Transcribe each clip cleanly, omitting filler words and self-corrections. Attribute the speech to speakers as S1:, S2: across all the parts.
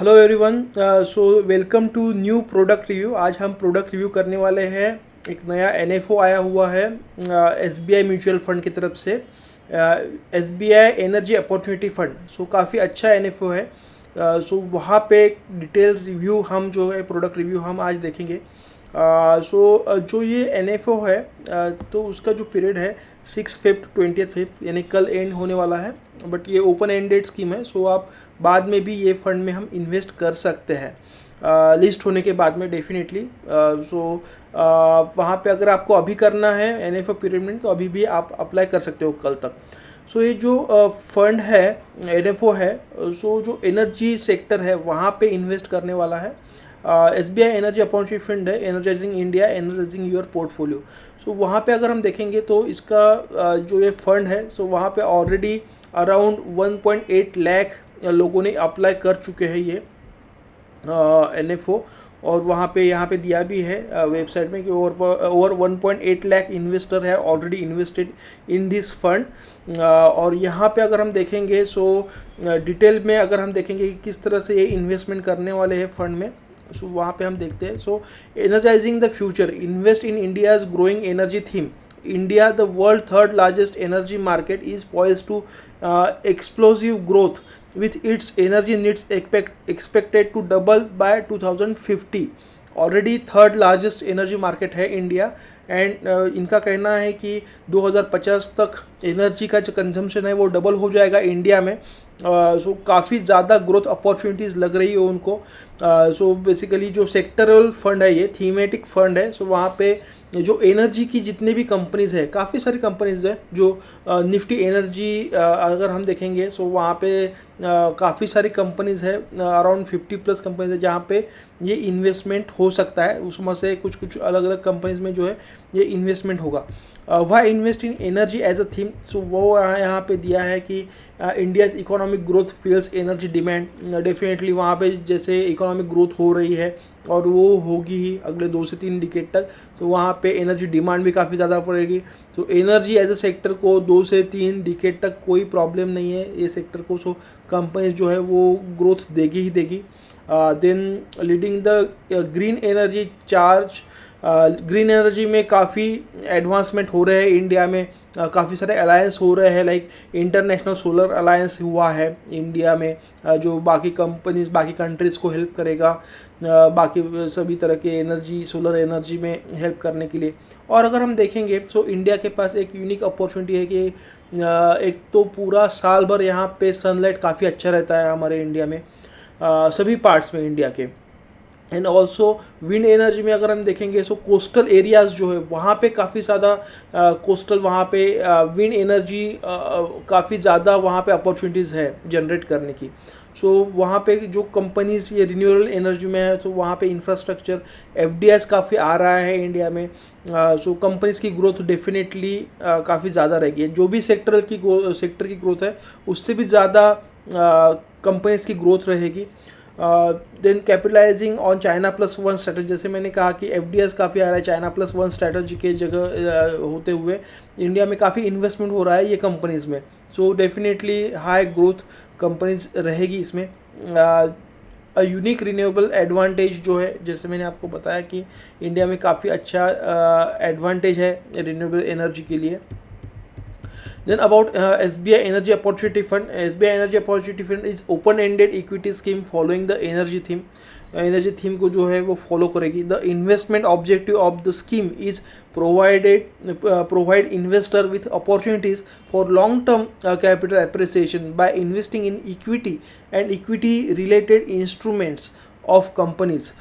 S1: Hello everyone. So welcome to new product review. आज हम product review करने वाले हैं। एक नया एनएफओ आया हुआ है एसबीआई म्यूचुअल फंड की तरफ से, एसबीआई एनर्जी अपॉर्चुनिटी फंड। सो काफ़ी अच्छा एनएफओ है। सो वहाँ पे डिटेल रिव्यू हम जो है प्रोडक्ट रिव्यू हम आज देखेंगे। जो ये एनएफओ है तो उसका जो पीरियड है 6 Feb to 20 Feb यानी कल एंड होने वाला है। बट ये ओपन एंडेड स्कीम है, सो आप बाद में भी ये फंड में हम इन्वेस्ट कर सकते हैं लिस्ट होने के बाद में डेफिनेटली। वहाँ पे अगर आपको अभी करना है एनएफओ पीरियड में तो अभी भी आप अप्लाई कर सकते हो कल तक। सो ये जो फंड है एनएफओ है, सो जो एनर्जी सेक्टर है वहाँ पे इन्वेस्ट करने वाला है। एसबीआई एनर्जी अपॉर्चुनिटी फंड है, energising India, energising your portfolio. So वहाँ पे अगर हम देखेंगे तो इसका जो ये फंड है सो वहाँ पे ऑलरेडी अराउंड 1.8 लाख लोगों ने अप्लाई कर चुके हैं ये एनएफओ। और वहाँ पे यहाँ पे दिया भी है वेबसाइट में कि ओवर 1.8 लाख इन्वेस्टर है already invested in this fund. और यहाँ पे अगर हम देखेंगे सो डिटेल में अगर हम देखेंगे कि किस तरह से ये इन्वेस्टमेंट करने वाले हैं फंड में, सो वहाँ पे हम देखते हैं। So energising the future, invest in India's growing energy theme. India, the world third largest energy market, is poised to explosive growth with its energy needs expected to double by 2050. Already third largest energy market है India and इनका कहना है कि 2050 तक energy का जो consumption है वो डबल हो जाएगा इंडिया में। सो काफ़ी ज़्यादा ग्रोथ अपॉर्चुनिटीज़ लग रही है उनको। सो बेसिकली जो सेक्टरल फंड है ये थीमेटिक फंड है। सो वहाँ पे जो एनर्जी की जितने भी कंपनीज़ है, काफ़ी सारी कंपनीज़ है जो निफ्टी एनर्जी अगर हम देखेंगे सो वहाँ पे काफ़ी सारी कंपनीज़ है, अराउंड 50+ कंपनीज़ है जहाँ पे ये इन्वेस्टमेंट हो सकता है। उसमें से कुछ कुछ अलग अलग कंपनीज़ में जो है ये इन्वेस्टमेंट होगा। Why invest in energy as a theme, so वो यहाँ पे दिया है कि India's economic growth fuels energy demand. Definitely वहाँ पे जैसे इकोनॉमिक ग्रोथ हो रही है और वो होगी ही अगले 2 से 3 डिकेड तक, तो वहाँ पे एनर्जी डिमांड भी काफ़ी ज़्यादा पड़ेगी। तो एनर्जी एज अ सेक्टर को 2 से 3 डिकेड तक कोई प्रॉब्लम नहीं है ये सेक्टर को। सो कंपनी जो है वो ग्रोथ देगी ही देगी। Then leading the green energy charge, green energy में काफ़ी एडवांसमेंट हो रहे हैं इंडिया में। काफ़ी सारे अलायंस हो रहे हैं, लाइक इंटरनेशनल सोलर अलायंस हुआ है इंडिया में जो बाकी कंपनीज बाकी कंट्रीज़ को हेल्प करेगा बाकी सभी तरह के एनर्जी सोलर एनर्जी में हेल्प करने के लिए। और अगर हम देखेंगे तो इंडिया के पास एक यूनिक अपॉर्चुनिटी है कि एक तो पूरा साल भर यहाँ पे सनलाइट काफ़ी अच्छा रहता है हमारे इंडिया में, सभी पार्ट्स में इंडिया के। एंड ऑल्सो विंड एनर्जी में अगर हम देखेंगे सो कोस्टल एरियाज़ जो है वहाँ पे काफ़ी ज़्यादा कोस्टल वहाँ पे विंड एनर्जी काफ़ी ज़्यादा वहाँ पे अपॉर्चुनिटीज़ है जनरेट करने की। सो वहाँ पे जो कंपनीज ये रिन्यूएबल एनर्जी में है तो वहाँ पे इंफ्रास्ट्रक्चर एफडीआईज काफ़ी आ रहा है इंडिया में। सो कंपनीज की ग्रोथ डेफिनेटली काफ़ी ज़्यादा रहेगी। जो भी सेक्टर की ग्रोथ है उससे भी ज़्यादा कंपनीज की ग्रोथ रहेगी। Then capitalising on China+1 strategy, जैसे मैंने कहा कि एफडीआईज काफ़ी आ रहा है China+1 स्ट्रैटेजी के जगह होते हुए इंडिया में काफ़ी इन्वेस्टमेंट हो रहा है ये कंपनीज़ में। So definitely high growth companies रहेगी इसमें। यूनिक रिन्यूएबल एडवांटेज जो है, जैसे मैंने आपको बताया कि इंडिया में काफ़ी अच्छा एडवांटेज है रिन्यूएबल एनर्जी के लिए। Then about SBI Energy Opportunity Fund. SBI Energy Opportunity Fund is open-ended equity scheme following the energy theme. Energy theme को जो है वो फॉलो करेगी। The investment objective of the scheme is provide investor with opportunities for long term capital appreciation by investing in equity and equity related instruments of companies.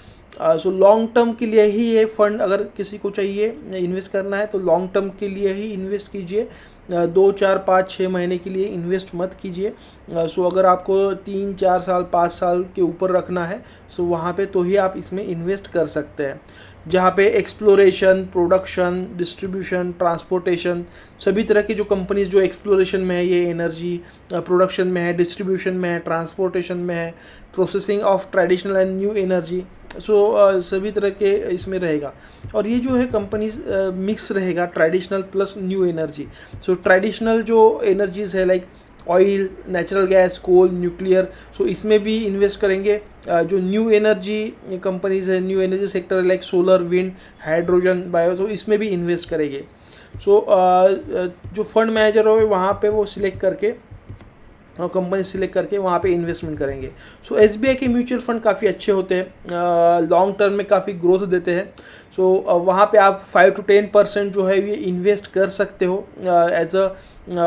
S1: So long term के लिए ही ये fund अगर किसी को चाहिए invest करना है तो लॉन्ग टर्म के लिए ही इन्वेस्ट कीजिए, 2, 4, 5, 6 महीने के लिए इन्वेस्ट मत कीजिए। सो अगर आपको 3, 4 साल 5 साल के ऊपर रखना है सो वहाँ पे तो ही आप इसमें इन्वेस्ट कर सकते हैं, जहाँ पे एक्सप्लोरेशन, प्रोडक्शन, डिस्ट्रीब्यूशन, ट्रांसपोर्टेशन सभी तरह की जो कंपनीज जो एक्सप्लोरेशन में है, ये एनर्जी प्रोडक्शन में है, डिस्ट्रीब्यूशन में है, ट्रांसपोर्टेशन में है, processing of traditional and new energy, so सभी तरह के इसमें रहेगा। और ये जो है कंपनीज मिक्स रहेगा traditional plus new energy. So traditional जो एनर्जीज़ है like oil, natural gas, coal, nuclear, so इसमें भी इन्वेस्ट करेंगे। जो न्यू एनर्जी कंपनीज है, new energy sector like solar, wind, hydrogen, bio, so इसमें भी इन्वेस्ट करेंगे। सो जो फंड मैनेजर हो वहाँ पे वो सिलेक्ट करके, कंपनी सिलेक्ट करके वहाँ पे इन्वेस्टमेंट करेंगे। सो एसबीआई के म्यूचुअल फंड काफ़ी अच्छे होते हैं, लॉन्ग टर्म में काफ़ी ग्रोथ देते हैं। सो वहाँ पे आप 5 to 10% जो है ये इन्वेस्ट कर सकते हो। एज अ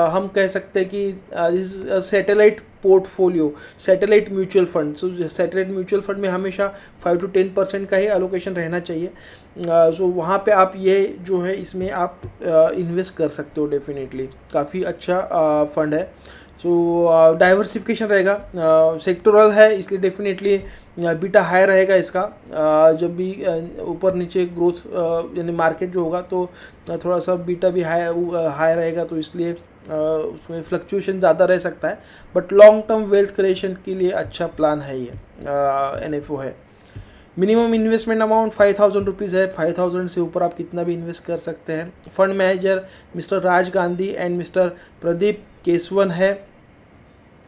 S1: हम कह सकते हैं कि this is satellite portfolio, satellite mutual fund. So satellite mutual fund में हमेशा 5 to 10% का ही एलोकेशन रहना चाहिए। सो वहाँ पे आप ये जो है इसमें आप इन्वेस्ट कर सकते हो डेफिनेटली, काफ़ी अच्छा फंड है। सो डाइवर्सिफिकेशन रहेगा, सेक्टोरल है इसलिए डेफिनेटली बीटा हाई रहेगा इसका। जब भी ऊपर नीचे ग्रोथ यानी मार्केट जो होगा तो थोड़ा सा बीटा भी हाई रहेगा, तो इसलिए उसमें फ्लक्चुएशन ज़्यादा रह सकता है, but long term wealth creation के लिए अच्छा प्लान है ये NFO है। मिनिमम इन्वेस्टमेंट अमाउंट 5,000 रुपीज़ है, 5,000 से ऊपर आप कितना भी इन्वेस्ट कर सकते हैं। Fund manager mister Raj Gandhi and mister Pradeep Kesavan है,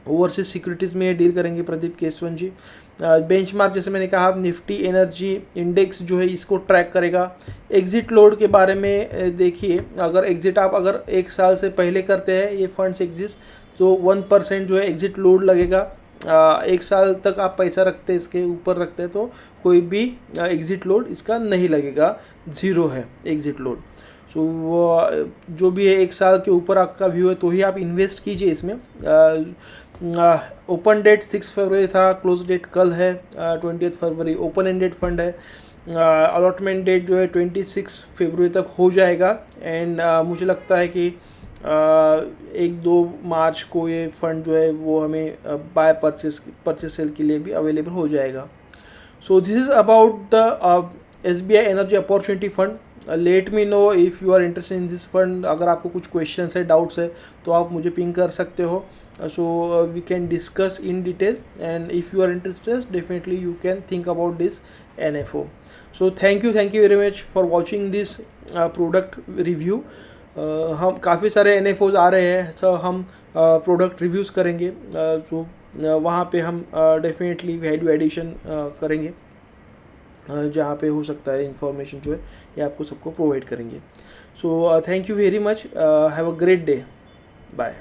S1: ओवरसीज सिक्योरिटीज़ में डील करेंगे प्रदीप केसवन जी। बेंचमार्क जैसे मैंने कहा, निफ्टी एनर्जी इंडेक्स जो है इसको ट्रैक करेगा। एग्जिट लोड के बारे में देखिए, अगर एग्जिट आप अगर 1 साल से पहले करते हैं ये फंड्स एग्जिस्ट, तो 1% जो है एग्जिट लोड लगेगा। 1 साल तक आप पैसा रखते हैं, इसके ऊपर रखते हैं तो कोई भी एग्जिट लोड इसका नहीं लगेगा, 0 है एग्जिट लोड। सो जो भी है 1 साल के ऊपर आपका व्यू है तो ही आप इन्वेस्ट कीजिए इसमें। ओपन डेट 6 फरवरी था, क्लोज डेट कल है 20 फरवरी। ओपन एंडेड फंड है, अलॉटमेंट डेट जो है 26 फरवरी तक हो जाएगा। एंड मुझे लगता है कि 1-2 मार्च को ये फंड जो है वो हमें बाय परचेस सेल के लिए भी अवेलेबल हो जाएगा। So this is about the SBI energy opportunity fund. Let me know if you are interested in this fund. अगर आपको कुछ क्वेश्चंस है, डाउट्स है तो आप मुझे पिंग कर सकते हो। So we can discuss in detail, and if you are interested definitely you can think about this NFO। So thank you very much for watching this product review. हम काफ़ी सारे NFOs आ रहे हैं, सो हम प्रोडक्ट रिव्यूज़ करेंगे। जो वहाँ पे हम डेफिनेटली वैल्यू एडिशन करेंगे, जहाँ पे हो सकता है इंफॉर्मेशन जो है ये आपको सबको प्रोवाइड करेंगे। So thank you very much, have a great day, bye.